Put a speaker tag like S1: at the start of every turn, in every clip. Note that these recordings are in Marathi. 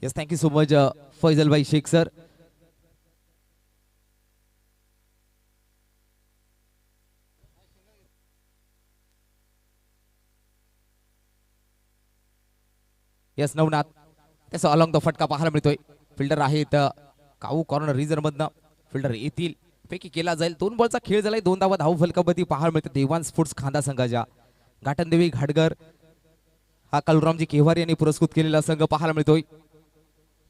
S1: Yes, thank you so much, Faisal Bhai Sheikh sir. Yes, Navnath त्याचा अलॉंग द फटका पाहायला मिळतोय. फिल्डर आहेत काऊ कॉर्नर रिझर्व मधनं फिल्डर येतील पैकी केला जाईल. 2 बॉलचा खेळ झालाय. 2 धावा धाव फलकावरती पाहायला मिळते देवान स्पोर्ट्स खांदा संघाच्या. घाटनदेवी घाटगर हा कलरामजी केवार यांनी पुरस्कृत केलेला संघ पाहायला मिळतोय.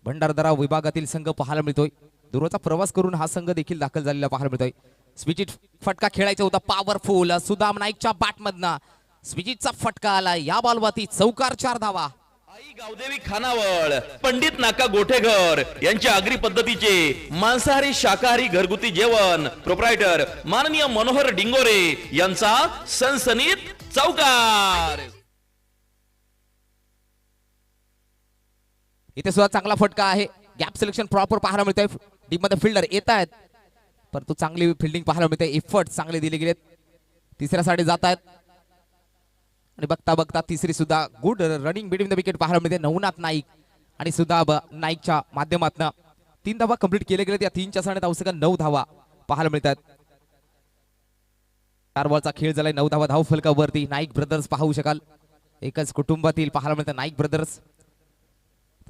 S1: भंडारदरा विभागातील संघ पाहायला मिळतोय. दूरचा प्रवास करून हा संघ देखील दाखल झालेला पाहायला मिळतोय. स्विचिट फटका खेळायचा होता पॉवरफुल सुदाम नाईकच्या बॅटमधनं स्विचिटचा फटका आला. या बॉलवरती चौकार 4 धावा.
S2: आई गावदेवी खानावळ पंडित नाका गोठेघर यांच्या आगरी पद्धतीचे मांसाहारी शाकाहारी घरगुती जेवण प्रोप्रायटर माननीय मनोहर डिंगोरे यांचा सनसनीत चौकार.
S1: इथे सुद्धा चांगला फटका आहे. गॅप सिलेक्शन प्रॉपर पाहायला मिळतंय. टीम मध्ये फिल्डर येत आहेत परंतु चांगली फिल्डिंग पाहायला मिळते. एफर्ट चांगले दिले गेलेत. तिसऱ्या साठी जात आहेत आणि बघता बघता तिसरी सुद्धा good running between the wicket पाहायला मिळते. नवनाथ नाईक आणि सुधाब नाईकच्या माध्यमातून 3 धावा कंप्लीट केले गेले. त्या 3च्या साडे धावसंख्या 9 धावा पाहायला मिळतात. 4 बॉलचा खेळ झालाय. 9 धावा धाव फलकावरती. नाईक ब्रदर्स पाहू शकाल एकच कुटुंबातील पाहायला मिळतात नाईक ब्रदर्स.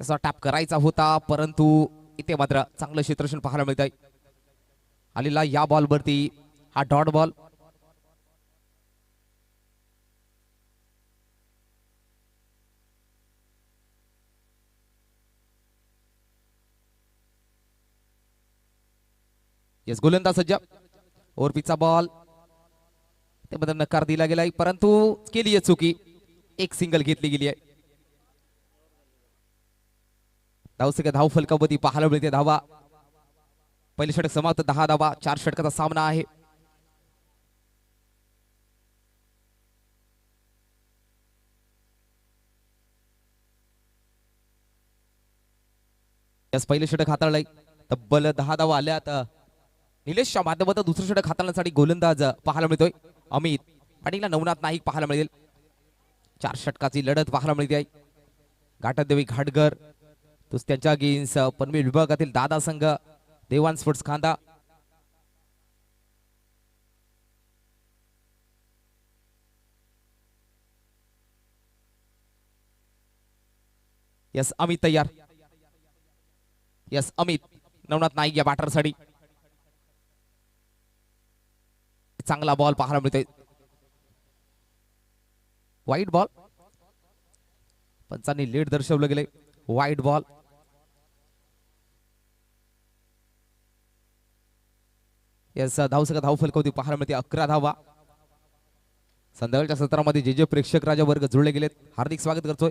S1: तसा टॅप करायचा होता परंतु इथे मात्र चांगलं क्षेत्ररक्षण पाहायला मिळतंय. आलेला या बॉलवरती हा डॉट बॉल. येस गोलंदाज सज्ज. ओव्हरपिचचा बॉल त्यामध्ये नकार दिला गेलाय परंतु केली आहे चुकी. एक सिंगल घेतली गेली आहे. धावसंख्या धाव फलकावरती पाहायला मिळते धावा. पहिले षटक समाप्त 10 धावा. 4 षटकाचा सामना आहे. यास पहिले षटक हाताळलंय. तब्बल 10 धावा आल्यात. निलेशच्या माध्यमातून दुसरं षटक हाताळण्यासाठी गोलंदाज पाहायला मिळतोय अमित पाटीलला. नवनाथ नाईक पाहायला मिळेल. 4 षटकाची लढत पाहायला मिळते आहे. घाटदेवी घाटगर त्यांच्या अगेन्स्ट पनवेल विभागातील दादा संघ देवान स्पोर्ट्स खांदा. यस अमित तयार. यस अमित. नवनाथ नाईक या बॅटरसाठी चांगला बॉल पाहायला मिळतोय. वाईट बॉल. पंचांनी लेट दर्शवलं गेले. वाईट बॉल. यस धावसंख्या धाव फलकावरती पाहायला मिळते 11 धावा. संध्याकाळच्या सत्रामध्ये जे प्रेक्षक राजा वर्ग जुळले गेलेत हार्दिक स्वागत करतोय.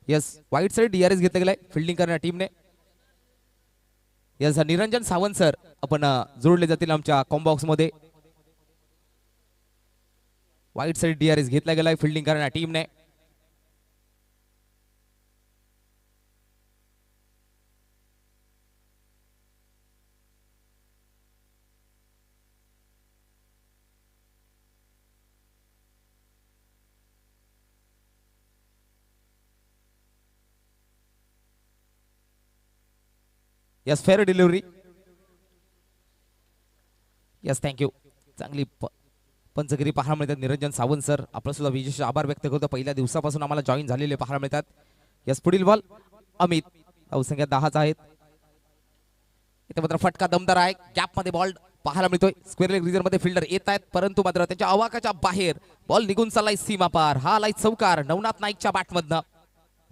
S1: यस वाईट साइड डीआरएस घेतला गेलाय फिल्डिंग करणाऱ्या टीमने. यस निरंजन सावंत सर आपण जोडले जातील आमच्या कॉम्बॉक्स मध्ये. वाईट साइड डीआरएस घेतला गेलाय फिल्डिंग करणाऱ्या टीमने. Yes fair delivery. Yes thank you. चांगली पंचगिरी पाहायला मिळतात. निरंजन सावंत सर आपण सुद्धा विशेष आभार व्यक्त करतो. पहिल्या दिवसापासून आम्हाला जॉईन झालेले पाहायला मिळतात. यस पुढील बॉल अमित. धावसंख्या 10 आहेत. इथे मात्र फटका दमदार आहे. गॅप मध्ये बॉल पाहायला मिळतोय. स्क्वेअर लेग रिजन मध्ये फिल्डर येत आहेत परंतु मात्र त्यांच्या आवाकाच्या बाहेर बॉल निघून चाललाय सीमा पार. हा आलाय चौकार नवनाथ नाईकच्या बॅटमधनं.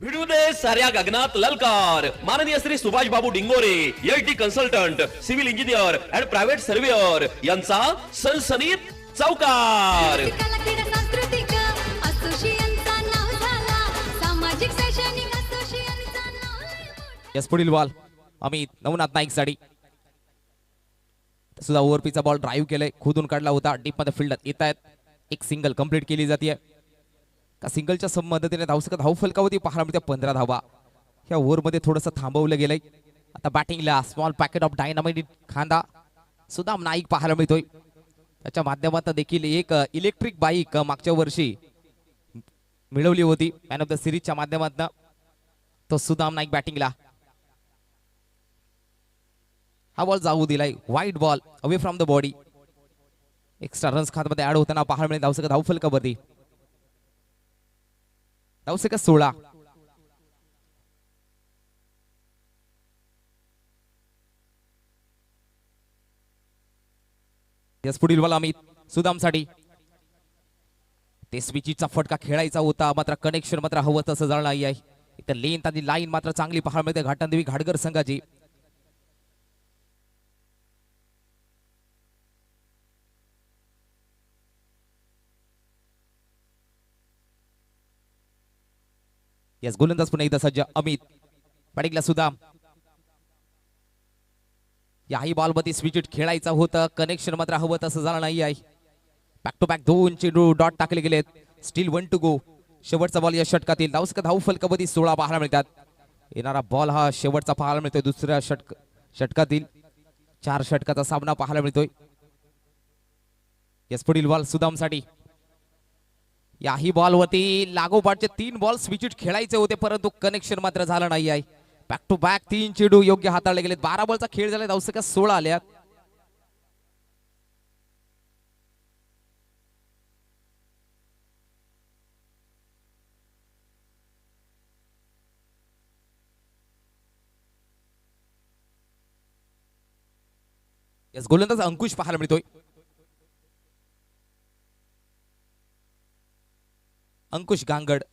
S2: भिडू दे साऱ्या गगनात ललकार. माननीय Shri Subhash Babu Dingore LT consultant civil engineer and private surveyor यांचा सनसनीत चौकार.
S1: यस पुढील बॉल अमित नवनाथ नाईक साठी. सुद्धा ओव्हरपीचा बॉल ड्राईव्ह केलाय. खोदून काढला होता. डीप मध्ये फिल्डर येत आहेत. एक सिंगल कंप्लीट केली जाते. का सिंगलच्या मदतीने धावसंख्या धाव फलकावरती पाहायला मिळते 15 धावा. ह्या ओव्हर मध्ये थोडंसं थांबवलं गेलंय. आता बॅटिंगला स्मॉल पॅकेट ऑफ डायनामाइट खांदा सुदाम नाईक पाहायला मिळतोय. त्याच्या माध्यमातून देखील एक इलेक्ट्रिक बाईक मागच्या वर्षी मिळवली होती मॅन ऑफ द सिरीजच्या माध्यमातून. तो सुदाम नाईक बॅटिंगला. हा बॉल जाऊ दिलाय, वाईट ball away from the body. Extra runs खात्यामध्ये ऍड होताना पाहायला मिळेल धावसंख्या धावफलकावरती धावसंख्या 16. यस पुढील बॉल अमित सुदामसाठी. ते स्विचीचा फटका खेळायचा होता मात्र कनेक्शन मात्र हवं तसं झालं नाही आहे. इथं लेंथ आणि लाईन मात्र चांगली पाहायला मिळते घाटनदेवी घाटगर संघाची. यस गोलंदाज पुन्हा एकदा सज्ज अमित. पडिकला सुदाम. याही बॉलमध्ये स्विच खेळायचं होतं कनेक्शन मात्र हवं तसं झालं नाही आहे. बॅक टू बॅक 2 चेंडू डॉट टाकले गेलेत. Still 1 to go. शेवटचा बॉल या षटकातील धावसंख्या धावफलकामध्ये 16 पाहायला मिळतात. येणारा बॉल हा शेवटचा पाहायला मिळतोय दुसऱ्या षटकातील 4 षटकाचा सामना पाहायला मिळतोय. यस पुढील बॉल सुदामसाठी. याही बॉलवरती लागोपाठचे 3 बॉल स्विच खेळायचे होते परंतु कनेक्शन मात्र झालं नाही आहे. बॅक टू बॅक 3 चेंडू योग्य हाताळले गेलेत. 12 बॉलचा खेळ झाला धावसंख्या 16 आल्यात. यस गोलंदाज अंकुश पाहायला मिळतोय. अंकुश गांगड.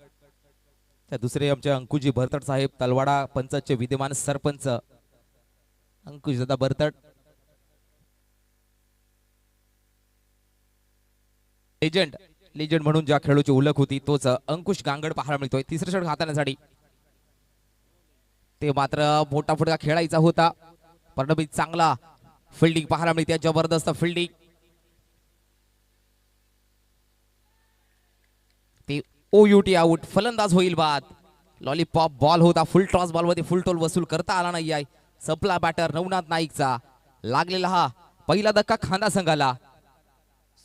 S1: त्या दुसरे आमचे अंकुशजी भरतड साहेब तलवाडा पंचायतचे विद्यमान सरपंच अंकुश दादा भरतड. लेजंड म्हणून ज्या खेळाडूची ओळख होती तोच अंकुश गांगड पाहायला मिळतोय. तिसरं षटक हाताळण्यासाठी ते मात्र मोठा फटका खेळायचा होता परंतु चांगला फिल्डिंग पाहायला मिळते. जबरदस्त फिल्डिंग. ते ओयूटी आउट. फलंदाज होईल बाद. लॉलीपॉप बॉल होता फुल टॉस बॉल मध्ये फुल टोल वसूल करता आला नाही आहे. सपला बॅटर नवनाथ नाईकचा. लागलेला हा पहिला धक्का खांदा संघाला.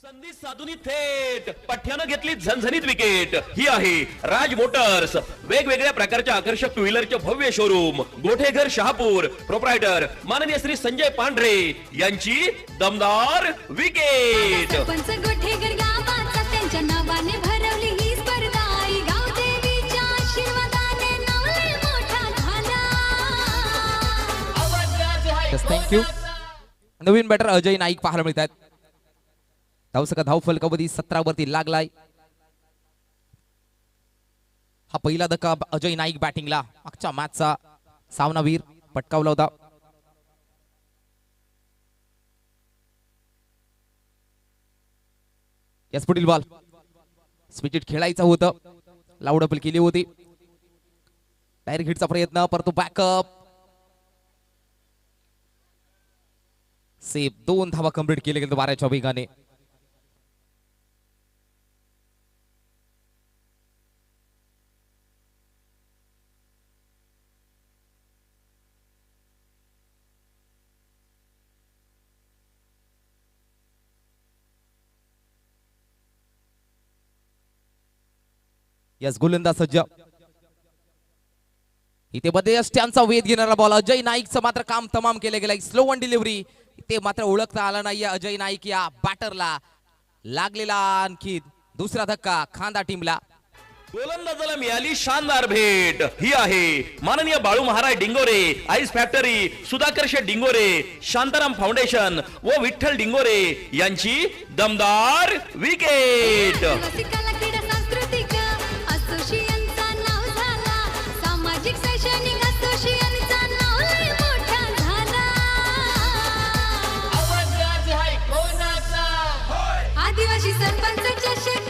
S2: संधी साधूनी थेट पठ्यानं घेतली झणझणीत विकेट. ही आहे राज मोटर्स. वेगवेगळ्या प्रकारच्या आकर्षक टू व्हीलरचे भव्य शोरूम गोठेघर शहापूर. प्रोप्रायटर माननीय श्री संजय पांढरे यांची दमदार विकेट.
S3: सरपंच गोठेकर गावाचा त्यांच्या नावाने भरवली ही स्पर्धा. गावदेवीच्या आशीर्वादाने नाव लय मोठा झाला.
S1: थँक्यू. नवीन बॅटर अजय नाईक पाहायला मिळतात. धावसंख्या धावफलकावधी 17 वरती लागलाय. हा पहिला धक्का अजय नाईक बॅटिंगला. मागच्या मॅचचा सामनावीर पटकावला होता. याच पुढील बॉल स्विच खेळायचं होतं. लाऊड अपील केली होती. डायरेक्ट हिटचा प्रयत्न परंतु बॅकअप सेफ. 2 धावा कंप्लीट केले गेले 12च्या वेगाने. यस गोलंदाज सज्ज. इथे बदेयष्ट्यांचा वेध घेणारा बॉल अजय नाईकचं मात्र काम तमाम केलं गेलं. Slow one delivery. ते मात्र ओळखता आला नाही अजय नाईक या बॅटरला. लागलेला आणखी दुसरा धक्का खांदा टीमला.
S2: गोलंदाजाला मिळाली शानदार भेट. ही आहे माननीय Balu Maharaj Dingore ice factory Sudhakar Sheth Dingore Shantaram foundation व विठ्ठल डिंगोरे यांची दमदार विकेट.
S3: रसिकाला क्रीडा सांस्कृतिक असोसिएशनचा नाव झाला. सामाजिक शैक्षणिक असोसिएशनचा नाव लय मोठा झाला. आदिवासी सरपंच चषक.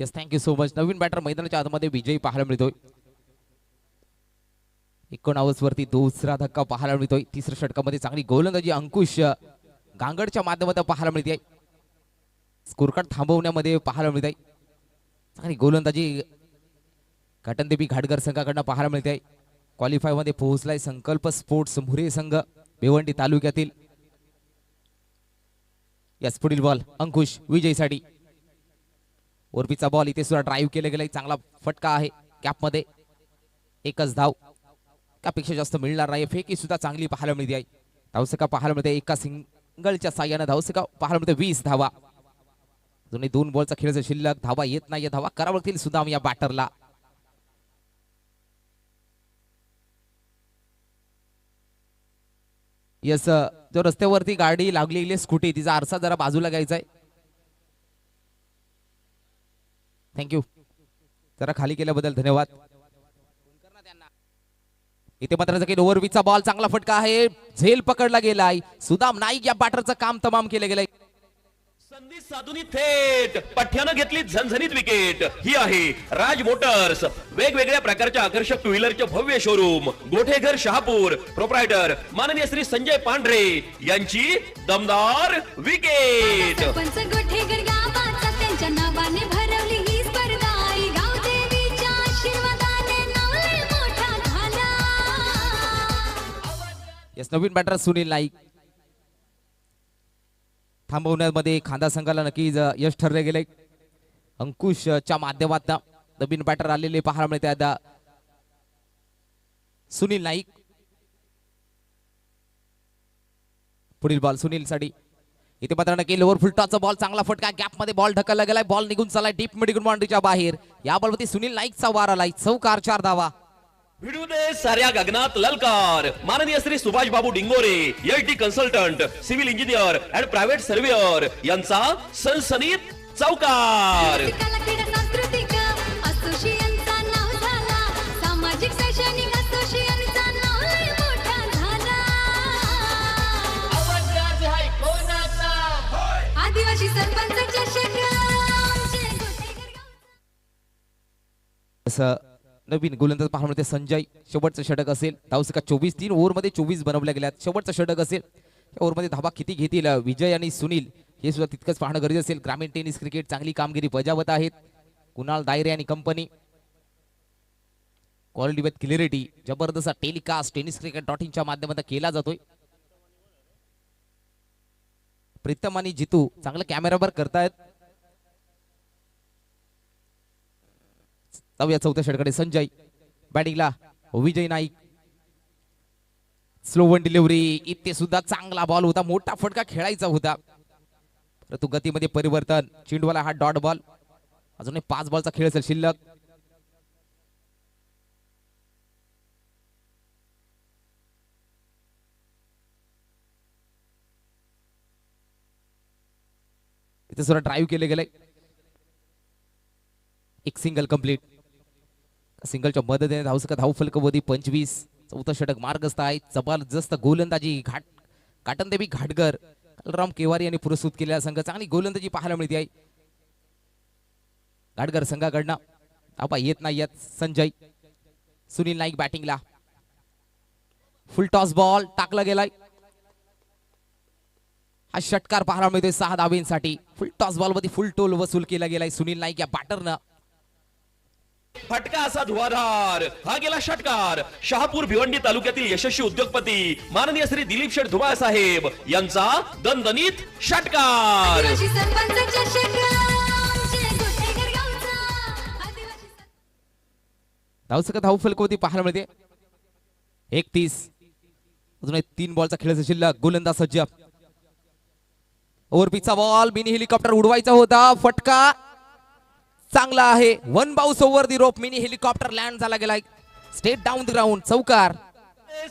S1: Yes thank you so much. नवीन बॅटर मैदानाच्या आतमध्ये विजयी पाहायला मिळतोय. 19 वरती दुसरा धक्का पाहायला मिळतोय. तिसऱ्या षटकामध्ये चांगली गोलंदाजी अंकुश गांगडच्या माध्यमातून पाहायला मिळते. स्कोरकार्ड थांबवण्यामध्ये पाहायला मिळते. चांगली गोलंदाजी घाटनदेवी घाटगर संघाकडनं पाहायला मिळते. क्वालिफाय मध्ये पोहोचलाय संकल्प स्पोर्ट्स मुरे संघ भिवंडी तालुक्यातील. यस पुढील बॉल अंकुश विजयसाठी. ओरपीचा बॉल इथे सुद्धा ड्राईव्ह केला गेलाय. चांगला फटका आहे कॅप मध्ये. एकच धाव त्यापेक्षा जास्त मिळणार नाही. फेकी सुद्धा चांगली पाहायला मिळते आहे. धावसका पाहायला मिळते एका सिंगलच्या साह्याने धावसका पाहायला मिळते 20 धावा. अजूनही 2 बॉलचा खेळ शिल्लक. धावा येत नाही. धावा करावं लागतील सुदाम या बॅटरला. यस जो रस्त्यावरती गाडी लागलेली स्कूटी तिचा आरसा जरा बाजूला घ्यायचा आहे. थँक्यू. जरा खाली केल्याबद्दल धन्यवाद. इथे मात्र काही ओव्हरवीचा बॉल चांगला फटका आहे. झेल पकडला गेलाय. सुदाम नाईक या बॅटरचं काम तमाम केलं गेलंय.
S2: संधी साधून थेट पठ्यानं घेतली झणझणीत विकेट. ही आहे राज मोटर्स, वेगवेगळ्या प्रकारच्या आकर्षक टू व्हीलरचे भव्य शोरूम, गोठेघर शहापूर. प्रोप्रायटर माननीय श्री संजय पांढरे यांची दमदार विकेट.
S3: सरपंच गोठेकर गावाचा त्यांच्या नावाने भरवली ही स्पर्धा. आई गावदेवीच्या आशीर्वादाने नाव लय मोठा झाला.
S1: यस नवीन बॅटर सुनील नाईक थांबवण्यामध्ये खांदा संघाला नक्कीच यश ठरले गेले. अंकुशच्या माध्यमातून नवीन बॅटर आलेले पाहायला मिळते आता सुनील नाईक. पुढील बॉल सुनील साठी. इथे मात्र नक्की लोअर फुलटॉचा बॉल चांगला फटका. गॅप मध्ये बॉल ढकलला गेलाय. बॉल निघून चाललाय डीप मिड बाउंड्रीच्या बाहेर. या बॉलवरती सुनील नाईकचा वार आलाय. चौकार 4 धावा.
S2: भिडू दे साऱ्या गगनात ललकार. माननीय Shri Subhash Babu Dingore, LT consultant, civil engineer and private surveyor यांचा सनसनीत चौकार.
S3: कला क्रीडा सांस्कृतिक असोसिएशनचा नाव झाला. सामाजिक शैक्षणिक असोसिएशनचा नाव लय मोठा झाला. आदिवासी सरपंचाच्या शेतांचे गोठेघर गाव.
S1: नवीन गोलंदाज पाहायला मिळते संजय. शेवटचं षटक असेल. धावसका 24. 3 ओव्हरमध्ये 24 बनवल्या गेल्यात. शेवटचं षटक असेल. या ओव्हरमध्ये धावा किती घेतील विजय आणि सुनील हे सुद्धा तितकंच पाहणं गरजेचं असेल. ग्रामीण टेनिस क्रिकेट चांगली कामगिरी बजावत आहेत कुणाल दायरे आणि कंपनी. क्वालिटी विथ क्लिअरिटी जबरदस्त टेलिकास्ट टेनिस क्रिकेट .in माध्यमातून केला जातोय. प्रीतम आणि जितू चांगलं कॅमेरावर करतायत. जाऊया चौथ्या षटकाकडे. संजय बॅटिंगला. विजय नाईक स्लो वन डिलिव्हरी. इथे सुद्धा चांगला बॉल होता. मोठा फटका खेळायचा होता परंतु गतीमध्ये परिवर्तन. चेंडूवाला हा डॉट बॉल. अजूनही 5 बॉलचा खेळ असेल शिल्लक. इथे सुद्धा ड्राईव्ह केले गेले. एक सिंगल कंप्लीट. सिंगलच्या मदतीने धावसका धाव फलकवधी 25. चौथं षटक मार्गस्थ आहे. जबरदस्त गोलंदाजी काटनदेवी घाटगर कलराम केवारी यांनी पुरस्कृत केलेला संघ. चांगली गोलंदाजी पाहायला मिळते आहे घाटगर संघाकडनं. धावा येत नाही आहेत. संजय सुनील नाईक बॅटिंगला. फुल टॉस बॉल टाकला गेलाय. हा षटकार पाहायला मिळतोय 6 धावेंसाठी. फुल टॉस बॉल मध्ये फुल टोल वसूल केला गेलाय सुनील नाईक या बॅटरनं.
S2: फटका असा धुवाधार. हा गेला षटकार. शहापूर भिवंडी तालुक्यातील यशस्वी उद्योगपती माननीय श्री दिलीप शेठ धुमाळ साहेब यांचा दणदणीत षटकार.
S3: आदिवासी सरपंचाच्या शेतांचे गोठेघर गावचा. आदिवासी
S1: धावसका धाव फलकवती पाहायला मिळते 31. अजून 3 बॉलचा खेळ शिल्लक. गोलंदाज सज्ज. ओव्हरपिचचा बॉल मिनी हेलिकॉप्टर उडवायचा होता. फटका चांगला आहे. 1 bounce over the rope. Mini helicopter land झाला गेलाय. Straight down the ground. चौकार.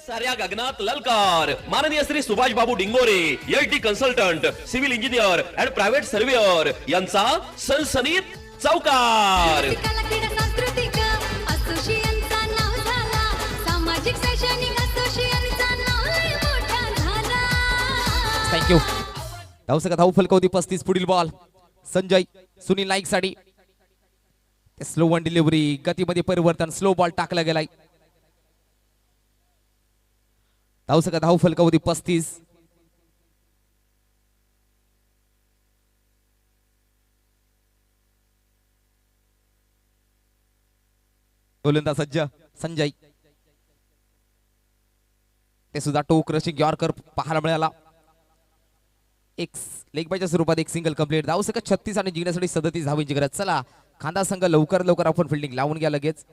S2: साऱ्या गगनात ललकार. माननीय Shri Subhash Babu Dingore, LT consultant, civil engineer and private surveyor यांचा सनसनीत चौकार.
S3: कला क्रीडा सांस्कृतिक असोसिएशनचा नाव झाला. सामाजिक शैक्षणिक असोसिएशनचा नाव लय मोठा झाला.
S1: थँक्यू. धावसका धाव फलकवती 35. पुढील बॉल संजय सुनील नाईक साठी. Slow one delivery. गतीमध्ये परिवर्तन. स्लो बॉल टाकला गेलाय. धावसका धाव फलकवती 35. गोलंदाज सज्ज संजय. ते सुद्धा टो क्रशिंग यॉर्कर पाहायला मिळाला. एक लेग बायच्या स्वरूपात एक सिंगल कंप्लीट. धावसका 36 आणि जिंकण्यासाठी 37 धावांची गरज. चला खांदा संघ लवकर आपण फिल्डिंग लावून घ्या लगेच.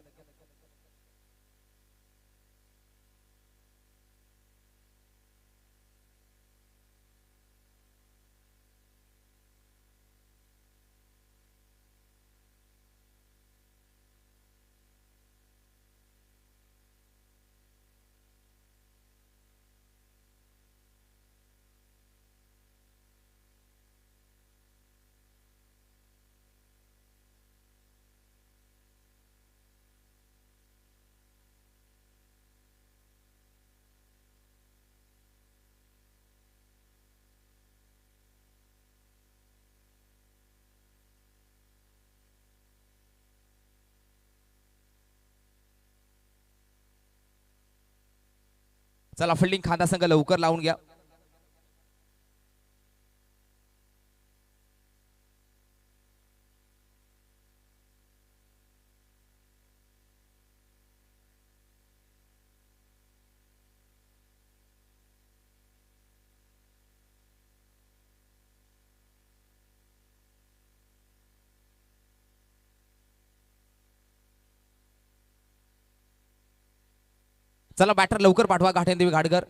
S1: चला फिल्डिंग खांदा संघ लवकर लावून घ्या. चला बॅटर लवकर पाठवा घाटेंदेवी घाटगर.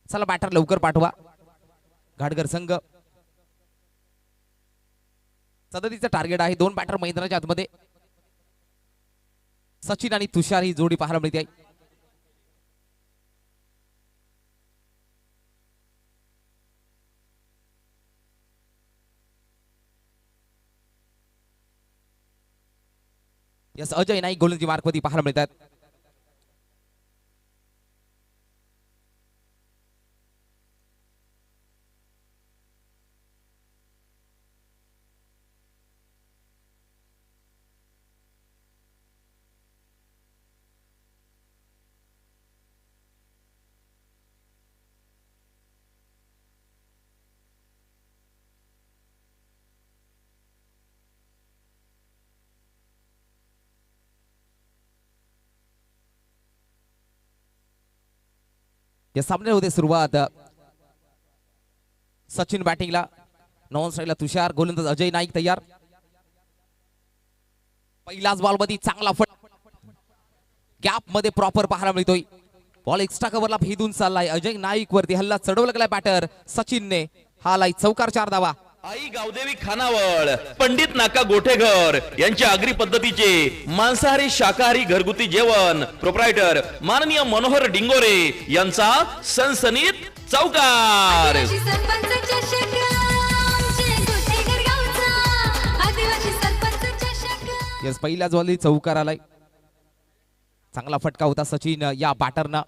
S1: चला बॅटर लवकर पाठवा घाटगर संघ. सदतीचं टार्गेट आहे. 2 बॅटर मैदानाच्या आतमध्ये. सचिन आणि तुषार ही जोडी पाहायला मिळते आहे. यस अजय नाईक गोलंदाजी मार्कवरती पाहायला मिळतात. या सामने होते सुरुवात. सचिन बॅटिंगला, नॉन स्ट्राईकला तुषार, गोलंदाज अजय नाईक तयार. पहिलाच बॉल मध्ये चांगला फट गॅप मध्ये प्रॉपर पाहायला मिळतोय. बॉल एक्स्ट्रा कव्हरला भेदून चाललाय. अजय नाईक वरती हल्ला चढवला गेलाय बॅटर सचिनने. हा लाई चौकार 4 धावा.
S2: आई गावदेवी खानावळ, पंडित नाका गोठेघर यांच्या आगरी पद्धतीचे मांसाहारी शाकाहारी घरगुती जेवण प्रोप्रायटर माननीय मनोहर डिंगोरे यांचा सनसनीत चौकार.
S3: आदिवासी सरपंच चषक, आमचे गोठेघर गावचा आदिवासी सरपंच चषक.
S1: यस पहिल्याच बॉल चौकार आलाय. चांगला फटका होता सचिन या बॅटरना.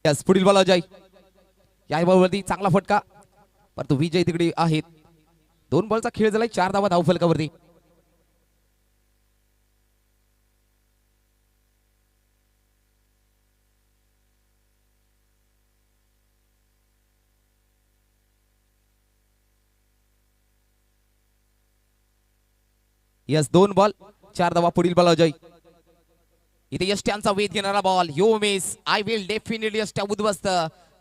S1: यस पुढील बॉल अजय. या बॉलवरती चांगला फटका, परंतु विजय तिकडे आहेत. 2 बॉलचा खेळ झालाय. 4 धावा धाव फलकावरती. यस 2 बॉल 4 धावा. पुढील बॉल अजय. इथे यष्ट्यांचा वेध घेणारा ball. You miss. I will definitely यष्ट्या उद्ध्वस्त.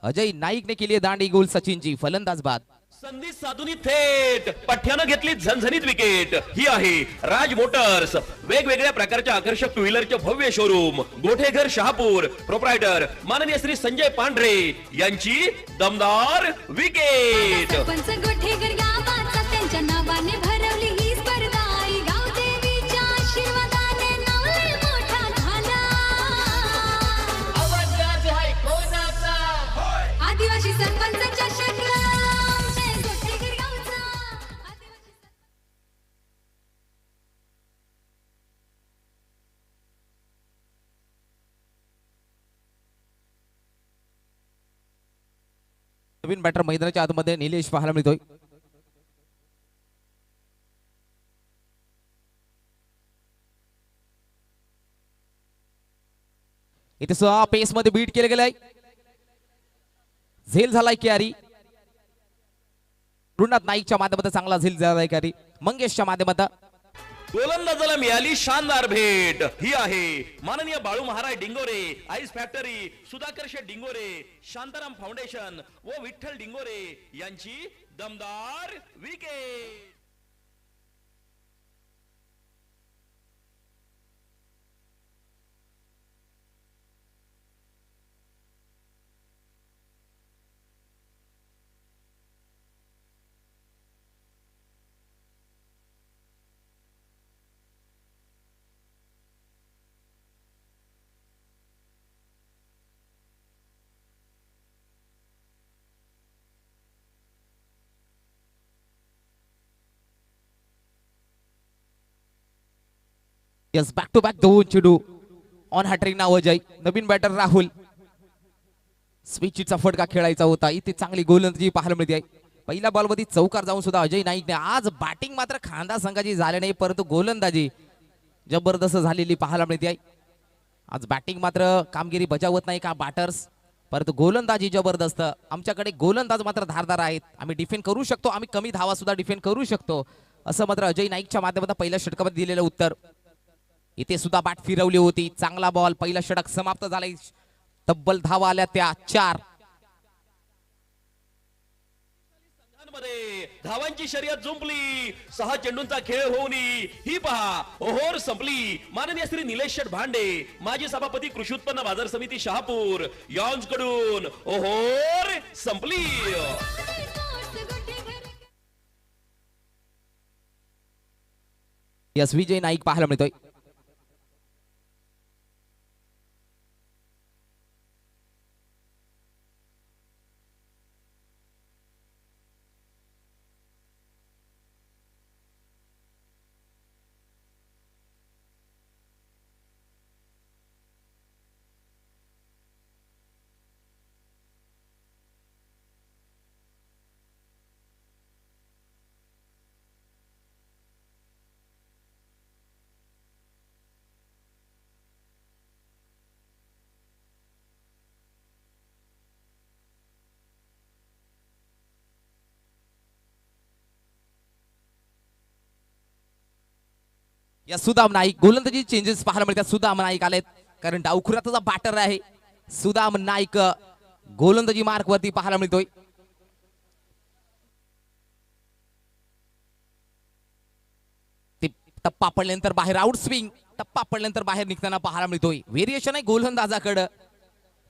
S1: अजय नाईकने केली दांडी गोल सचिनची. फलंदाज बाद.
S2: संधी साधून थेट पठ्यानं घेतली झणझणीत विकेट. ही आहे राज मोटर्स, वेगवेगळ्या प्रकारच्या आकर्षक टू व्हीलरचे भव्य शोरूम, गोठेघर शहापूर. प्रोप्रायटर माननीय श्री संजय पांढरे यांची दमदार विकेट.
S3: सरपंच गोठेघर गावाचा त्यांच्या नावाने भरवली ही स्पर्धा. आई गावदेवीच्या आशीर्वादाने नाव लय मोठा झाला. आदिवासी सरपंच चषक, आमचे गोठेघर गावचा आदिवासी.
S1: नवीन बॅटर मैदानाच्या आतमध्ये निलेश पाहायला मिळतोय. इथे सहा पेस मध्ये बीट केले गेलाय. झेल झालाय कॅरी. रुणात नाईकच्या माध्यमातून चांगला झेल झालाय कॅरी. मंगेशच्या माध्यमातून
S2: गोलंदाजाला मिळाली शानदार भेट. ही आहे माननीय Balu Maharaj Dingore, ice factory, Sudhakar Sheth Dingore, Shantaram foundation व विठ्ठल डिंगोरे यांची दमदार wicket.
S1: Yes back to back दोन चेंडू ऑन हॅट्रिक नाव अजय. नवीन बॅटर राहुल. स्विचचा फटका खेळायचा होता. इथे चांगली गोलंदाजी पाहायला मिळते आहे. पहिल्या बॉलमध्ये चौकार जाऊन सुद्धा अजय नाईकने आज बॅटिंग मात्र खांदा संघाची झाली नाही, परंतु गोलंदाजी जबरदस्त झालेली पाहायला मिळते आहे. आज बॅटिंग मात्र कामगिरी बजावत नाही का बॅटर्स, परंतु गोलंदाजी जबरदस्त. आमच्याकडे गोलंदाज मात्र धारदार आहेत. आम्ही डिफेंड करू शकतो, आम्ही कमी धावा सुद्धा डिफेंड करू शकतो, असं मात्र अजय नाईकच्या माध्यमातून पहिल्या षटकामध्ये दिलेलं उत्तर. इथे सुद्धा बॅट फिरवली होती. चांगला बॉल. पहिला षटक समाप्त झाला. तब्बल धावा आल्या त्या 4.
S2: धावांची शर्यत जुंपली. 6 चेंडूंचा खेळ होऊन ही पहा ओहोर संपली. माननीय श्री निलेश शेठ भांडे, माजी सभापती कृषी उत्पन्न बाजार समिती शहापूर यांकडून ओहोर संपली.
S1: यस विजय नाईक पाहायला मिळतोय. या सुदाम नाईक गोलंदाजी चेंजेस पाहायला मिळतात. सुदाम नाईक आलेत कारण डावखुराचा बॅटर आहे. सुदाम नाईक गोलंदाजी मार्क वरती पाहायला मिळतोय. टप्पा पडल्यानंतर बाहेर आउट स्विंग. टप्पा पडल्यानंतर बाहेर निघताना पाहायला मिळतोय. व्हेरिएशन आहे गोलंदाजाकडे,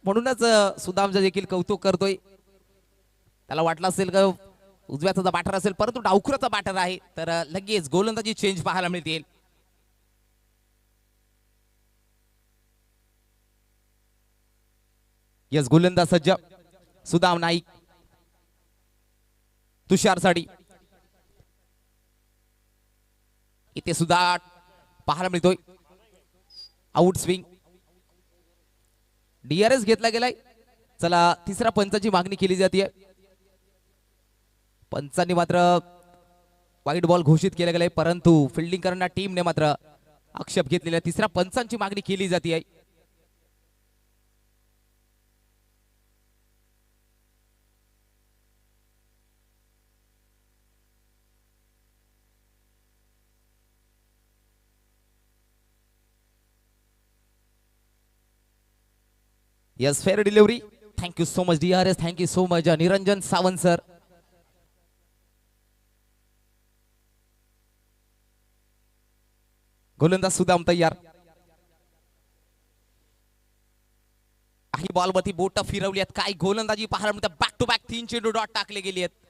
S1: म्हणूनच सुदामचं देखील कौतुक करतोय. त्याला वाटलं असेल का उजव्याचा बॅटर असेल, परंतु डावखुराचा बॅटर आहे, तर लगेच गोलंदाजी चेंज पाहायला मिळतील. यस गोलंदाज सज्ज. सुदाम नाईक. तुषार साडी. इथे सुद्धा पाहायला मिळतोय आउट स्विंग. डीआरएस घेतला गेलाय. चला तिसऱ्या पंचाची मागणी केली जाते. पंचांनी मात्र वाईट बॉल घोषित केला गेलाय, परंतु फिल्डिंग करणाऱ्या टीमने मात्र आक्षेप घेतलेला. तिसऱ्या पंचांची मागणी केली जाते. Yes fair delivery. Thank you so much DRS. Thank you so much Niranjan Sawant sir. गोलंदाज सुदाम तयार. काही बॉलवरती बोट फिरवली आहेत. काय गोलंदाजी पाहायला मिळतात. बॅक टू बॅक 3 चेंडू डॉट टाकले गेली आहेत.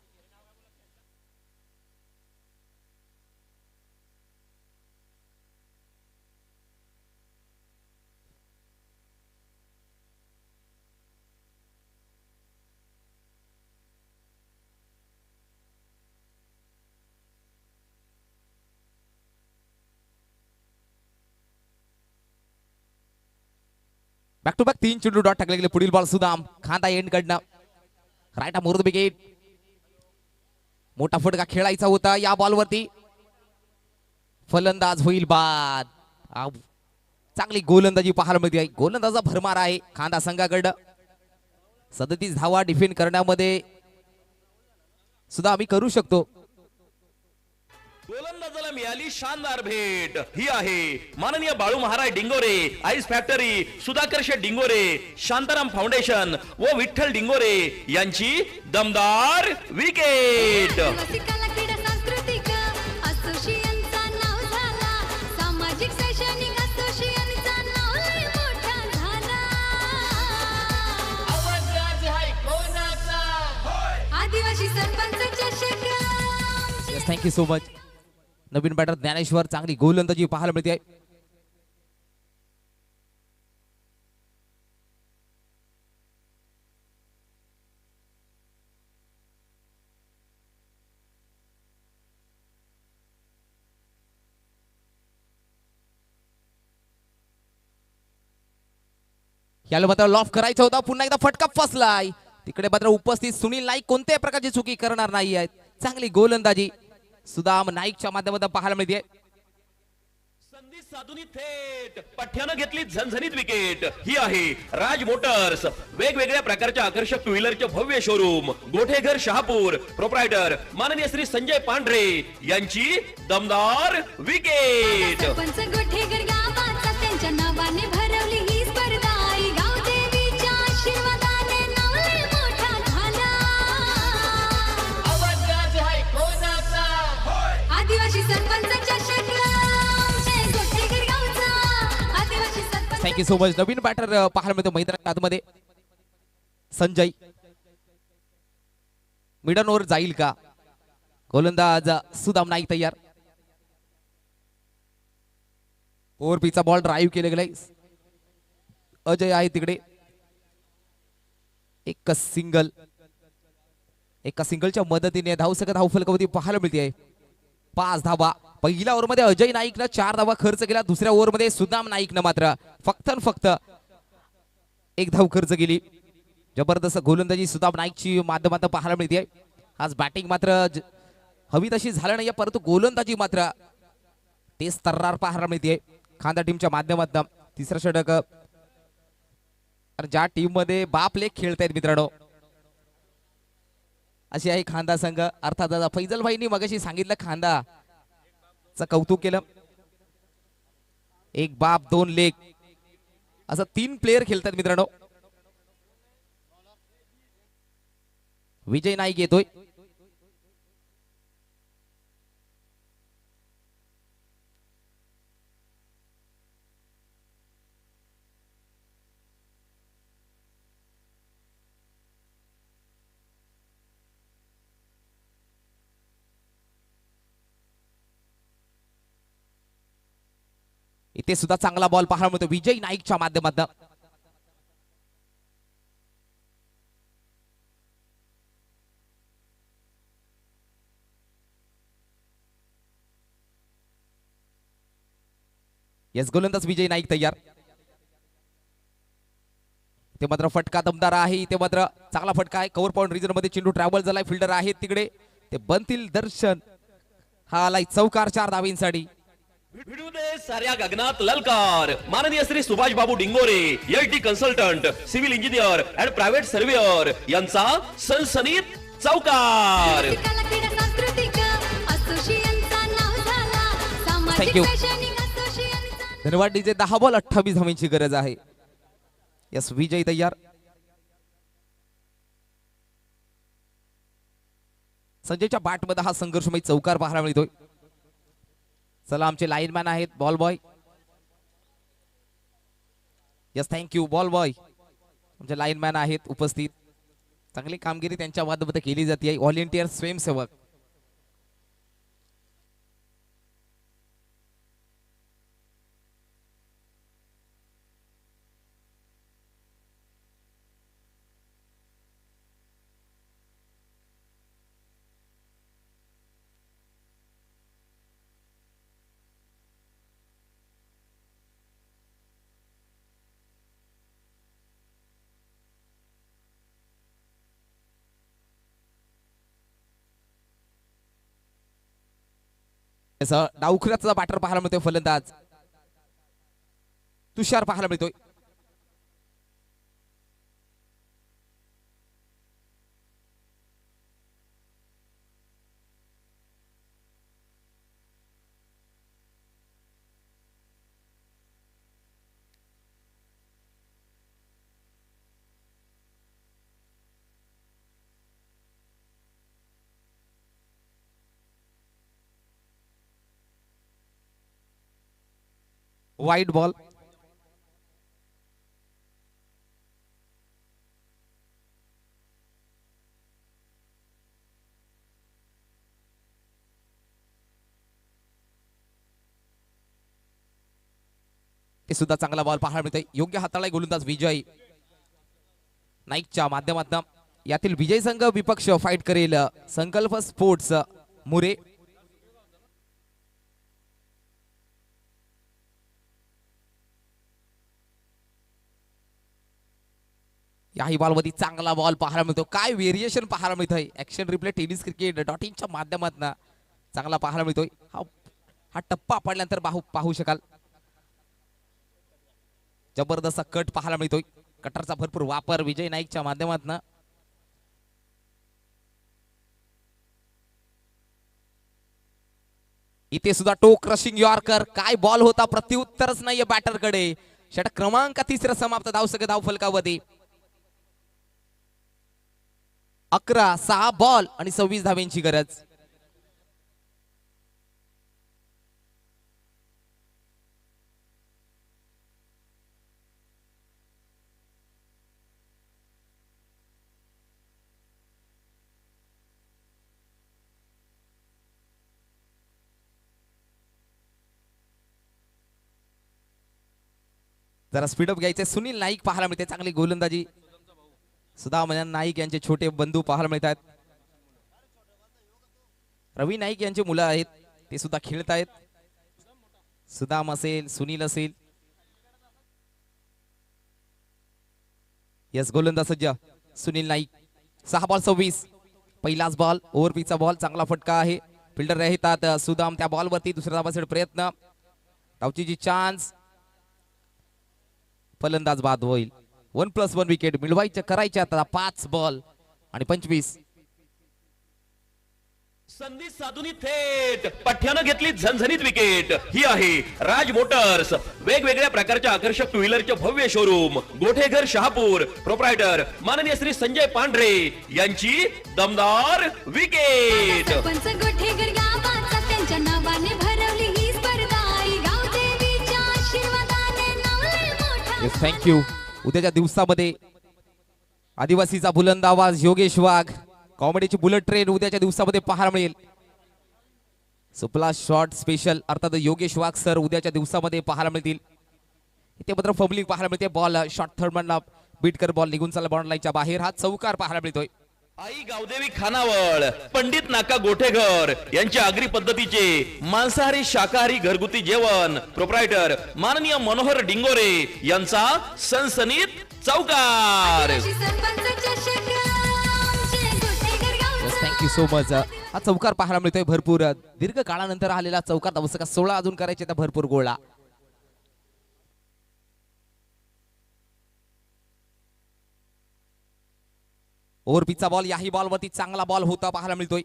S1: बॅक टू बॅक 3 चेंडू डॉट टाकले गेले. पुढील बॉल सुदाम खांदा एंड कडनं राईट मोर द विकेट. मोठा फटका खेळायचा होता या बॉलवरती. फलंदाज होईल बाद. चांगली गोलंदाजी पाहायला मिळते. गोलंदाजा भरमार आहे खांदा संघाकडं. 37 धावा डिफेंड करण्यामध्ये सुद्धा आम्ही करू शकतो.
S2: गोलंदाजाला मिळाली शानदार भेट. ही आहे माननीय Balu Maharaj Dingore, ice factory, Sudhakar Sheth Dingore, Shantaram foundation व विठ्ठल डिंगोरे यांची दमदार विकेट.
S3: रसिकाला क्रीडा सांस्कृतिक असोसिएशनचा नाव झाला. सामाजिक शैक्षणिक असोसिएशनचा नाव लय मोठा झाला. आदिवासी सरपंच चषक.
S1: Yes thank you so much. नवीन बॅटर ज्ञानेश्वर. चांगली गोलंदाजी पाहायला मिळते. याला मात्र लॉफ करायचा होता, पुन्हा एकदा फटका फसलाय. तिकडे मात्र उपस्थित सुनील नाईक कोणत्याही प्रकारची चुकी करणार नाही आहेत. चांगली गोलंदाजी सुदाम नाईकच्या माध्यमातून पाहायला मिळते.
S2: संधी साधून थेट पठ्यानं घेतली झणझणीत विकेट. ही आहे राज मोटर्स, वेगवेगळ्या प्रकारच्या आकर्षक टू व्हीलरचे भव्य शोरूम, गोठेघर शहापूर. प्रोप्रायटर माननीय श्री संजय पांढरे यांची दमदार विकेट.
S3: सरपंच गोठेकर गावाचा त्यांच्या नावाने भरवली ही स्पर्धा. आई गाव देवीच्या आशीर्वादाने नाव लय मोठा झाला. आदिवासी सरपंचाच्या शकला जय गोठेकर गावचा. आदिवासी सरपंच
S1: थँक्यू सो मच. नवीन बॅटर पाहायला मिळतो मैदानामध्ये संजय. मिडन ओव्हर जाईल का? गोलंदाज सुदाम नाईक तयार. ओव्हर पीचा बॉल ड्राईव्ह केले गेलाय. अजय आहे तिकडे. एक सिंगल, एका सिंगलच्या मदतीने धावसंख्या धावफलकावरती पाहायला मिळते आहे 5 धावा. पहिल्या ओव्हरमध्ये अजय नाईकनं 4 धावा खर्च केला. दुसऱ्या ओव्हरमध्ये सुदाम नाईकनं मात्र फक्त 1 धाव खर्च केली. जबरदस्त गोलंदाजी सुदाम नाईकची माध्यमातून पाहायला मिळते. आज बॅटिंग मात्र हवी तशी झालं नाही, परंतु गोलंदाजी मात्र तेच तर्रार पाहायला मिळते खांदा टीमच्या माध्यमातून. तिसरा षटक. ज्या टीम मध्ये बाप लेख खेळतायत मित्रांनो, अशी आहे खांदा संघ. अर्थात दादा फैजल भाईंनी मगाशी सांगितलं खांदा च कौतुक केलं. एक बाप 2 लेख असं 3 प्लेयर खेळतात मित्रांनो. विजय नाईक येतोय. इथे सुद्धा चांगला बॉल पाहायला मिळतो विजय नाईकच्या माध्यमातून. यस, गोलंदाज विजय नाईक तयार. ते मात्र फटका दमदार आहे. ते मात्र चांगला फटका आहे. कव्हर पॉइंट रिजन मध्ये चेंडू ट्रॅव्हल झालाय. फिल्डर आहेत तिकडे, ते बनतील दर्शन. हा आलाय चौकार 4 धावींसाठी.
S2: भिडू दे साऱ्या गगनात ललकार. माननीय Shri Subhash Babu Dingore, LT consultant, civil engineer and private surveyor यांचा सनसनीत चौकार.
S3: कला क्रीडा सांस्कृतिक असोसिएशनचा नाव झाला. सामाजिक
S1: Thank you.
S3: शैक्षणिक असोसिएशनचा
S1: धन्यवाद डीजे. 10 बॉल 28 धावांची गरज आहे. यस, विजय तयार. संजयच्या बॅट मध्ये हा संघर्षमय चौकार पाहायला मिळतोय. चला, आमचे लाईनमॅन आहेत ball boy. Yes, thank you ball boy. आमचे लाईनमॅन आहेत उपस्थित. चांगली कामगिरी त्यांच्या माध्यमातून केली जाते. व्हॉलेंटियर स्वयंसेवक. डावखुऱ्याचा बॅटर पाहायला मिळतोय. फलंदाज तुषार पाहायला मिळतोय. Wide ball. ते सुद्धा चांगला बॉल पाहायला मिळतोय. योग्य हाताळाय गोलंदाज विजय नाईकच्या माध्यमातून. यातील विजय संघ विपक्ष फाईट करेल संकल्प स्पोर्ट्स मुरे. याही बॉलवरती चांगला बॉल पाहायला मिळतो. काय व्हेरिएशन पाहायला मिळतंय. ऍक्शन रिप्ले टेनिस क्रिकेट .inच्या माध्यमातून चांगला पाहायला मिळतोय. हा टप्पा पडल्यानंतर पाहू शकाल. जबरदस्त कट पाहायला मिळतोय. कटरचा भरपूर वापर विजय नाईकच्या माध्यमातून. इथे सुद्धा टो क्रशिंग यॉर्कर. काय बॉल होता. प्रत्युत्तरच नाहीये बॅटरकडे. षटक क्रमांक 3 समाप्त. धावसंख्या धावफलकावरती 11 6 बॉल आणि 26 धाव्यांची गरज. जरा स्पीडअप घ्यायचे. सुनील नाईक पाहायला मिळते. चांगली गोलंदाजी. सुदाम नाईक यांचे छोटे बंधू पाहायला मिळतात. रवी नाईक यांचे मुलं आहेत. ते सुद्धा खेळत आहेत. सुदाम असेल सुनील असेल. यस गोलंदाज सज्ज सुनील नाईक. 6 बॉल 26. पहिलाच बॉल ओव्हरपीचा बॉल. चांगला फटका आहे. फिल्डर राहतात सुदाम त्या बॉलवरती. दुसऱ्या धावासाठी प्रयत्न. धावची चान्स. फलंदाज बाद होईल. 1+1 विकेट मिळवायचे करायचे आता. 5 बॉल आणि 25.
S2: संधी साधून थेट पठ्यानं घेतली झणझणीत विकेट. ही आहे राज मोटर्स. वेगवेगळ्या प्रकारच्या आकर्षक टू व्हीलरचे भव्य शोरूम. गोठेघर शहापूर. प्रोप्रायटर माननीय श्री संजय पांढरे यांची दमदार विकेट.
S3: सरपंच गोठेकर गावाचा त्यांच्या नावाने भरवली ही स्पर्धा. आई गावदेवीच्या आशीर्वादाने नाव लय मोठं.
S1: थँक्यू. उद्याच्या दिवसामध्ये आदिवासीचा बुलंद आवाज योगेश वाघ. कॉमेडीची बुलेट ट्रेन उद्याच्या दिवसामध्ये पाहायला मिळेल. सुपला शॉट स्पेशल अर्थात योगेश वाघ सर उद्याच्या दिवसामध्ये पाहायला मिळतील. इथे मात्र फबलिंग पाहायला मिळते. बॉल शॉर्ट थर्ड मधला बीट कर बॉल निघून चालला बॉन्ड लाईनच्या बाहेर. हा चौकार पाहायला मिळतोय.
S2: आई गावदेवी खानावळ पंडित नाका गोठेघर यांच्या आगरी पद्धतीचे मांसाहारी शाकाहारी घरगुती जेवण. प्रोप्रायटर माननीय मनोहर डिंगोरे यांचा सनसनीत चौकार.
S3: आदिवासी सरपंच चषक आमचे गोठेकर गावचा.
S1: Thank you so much. हा चौकार पाहायला मिळतोय. भरपूर दीर्घ काळानंतर आलेला चौकार. धावसंख्या 16 अजून करायचे. त्या भरपूर गोळा. ओव्हरपीचा बॉल. याही बॉलवरती चांगला बॉल होता पाहायला मिळतोय.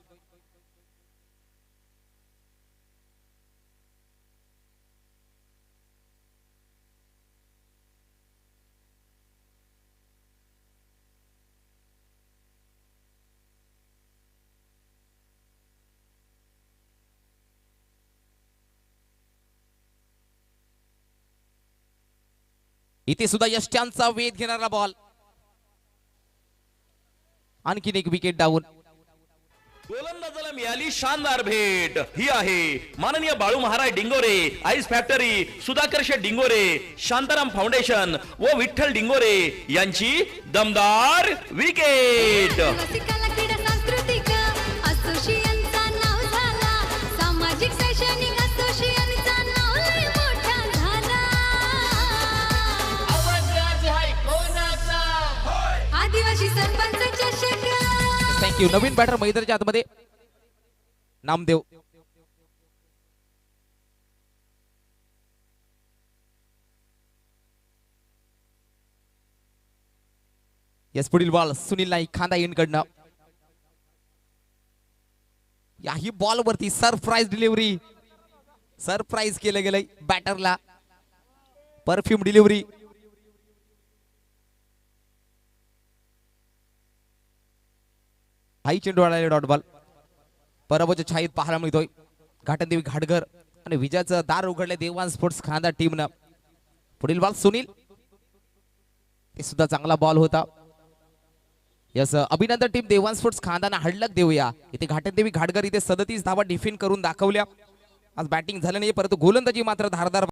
S1: इथे सुद्धा यष्ट्यांचा वेध घेणारा बॉल. आणखीन एक विकेट डाऊन.
S2: गोलंदाजाला मिळाली शानदार भेट. ही आहे माननीय Balu Maharaj Dingore ice factory. Sudhakar Sheth Dingore Shantaram foundation व विठ्ठल डिंगोरे यांची दमदार विकेट.
S3: आदिवासी कला क्रीडा सांस्कृतिक असोसिएशनचा नाव झाला. सामाजिक शैक्षणिक असोसिएशनचा नाव लय मोठा झाला. आदिवासी सरपंच चषक.
S1: थँक्यू. नवीन बॅटर मैदानाच्या आतमध्ये नामदेव. यस पुढील बॉल सुनील नाईक खांदा कडनं. याही बॉल वरती सरप्राईज डिलिव्हरी. सरप्राईज केलं गेलंय बॅटरला. Perfume delivery. हाई चेंडू आलेला डॉट बॉल. पराभवच्या छाईत पाहायला मिळतोय. घाटनदेवी घाटघर आणि विजयाचं दार उघडले देवान स्पोर्ट्स खांदा टीमनं. पुढील बॉल सुनील. ते सुद्धा चांगला बॉल होता. यस अभिनंदन टीम देवान स्पोर्ट्स खांदाना हडलक देऊया. इथे घाटनदेवी घाटघर इथे 37 धावा डिफेंड करून दाखवल्या. आज बॅटिंग झालं नाही परंतु गोलंदाजी मात्र धारदार